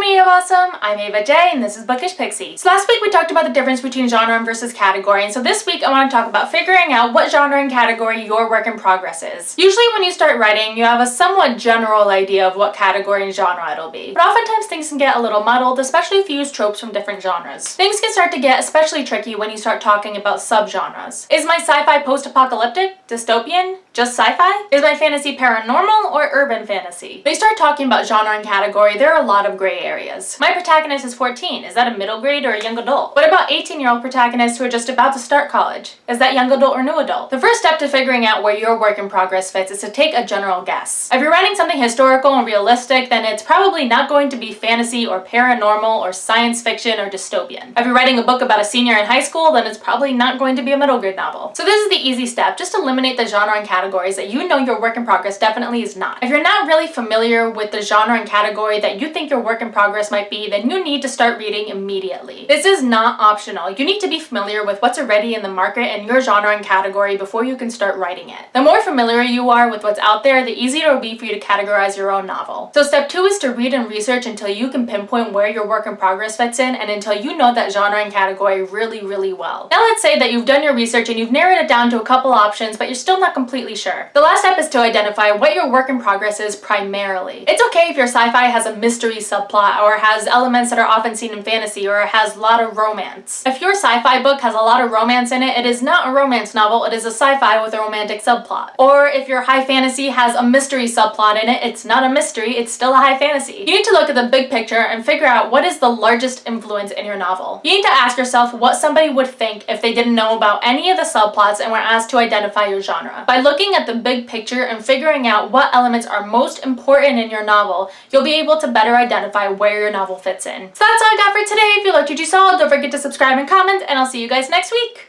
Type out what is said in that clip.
Community of Awesome, I'm Ava J, and this is Bookish Pixie. So last week we talked about the difference between genre versus category, and so this week I want to talk about figuring out what genre and category your work in progress is. Usually when you start writing, you have a somewhat general idea of what category and genre it'll be, but oftentimes things can get a little muddled, especially if you use tropes from different genres. Things can start to get especially tricky when you start talking about subgenres. Is my sci-fi post-apocalyptic? Dystopian? Just sci-fi? Is my fantasy paranormal or urban fantasy? When you start talking about genre and category, there are a lot of gray areas. My protagonist is 14. Is that a middle grade or a young adult? What about 18-year-old protagonists who are just about to start college? Is that young adult or new adult? The first step to figuring out where your work in progress fits is to take a general guess. If you're writing something historical and realistic, then it's probably not going to be fantasy or paranormal or science fiction or dystopian. If you're writing a book about a senior in high school, then it's probably not going to be a middle grade novel. So this is the easy step. Just eliminate the genre and categories that you know your work in progress definitely is not. If you're not really familiar with the genre and category that you think your work in progress might be, then you need to start reading immediately. This is not optional. You need to be familiar with what's already in the market and your genre and category before you can start writing it. The more familiar you are with what's out there, the easier it will be for you to categorize your own novel. So step 2 is to read and research until you can pinpoint where your work in progress fits in and until you know that genre and category really well. Now let's say that you've done your research and you've narrowed it down to a couple options, but you're still not completely sure. The last step is to identify what your work in progress is primarily. It's okay if your sci-fi has a mystery subplot or has elements that are often seen in fantasy or has a lot of romance. If your sci-fi book has a lot of romance in it, it is not a romance novel, it is a sci-fi with a romantic subplot. Or if your high fantasy has a mystery subplot in it, it's not a mystery, it's still a high fantasy. You need to look at the big picture and figure out what is the largest influence in your novel. You need to ask yourself what somebody would think if they didn't know about any of the subplots and were asked to identify your genre. By looking at the big picture and figuring out what elements are most important in your novel, you'll be able to better identify where your novel fits in. So that's all I got for today. If you liked what you saw, don't forget to subscribe and comment, and I'll see you guys next week.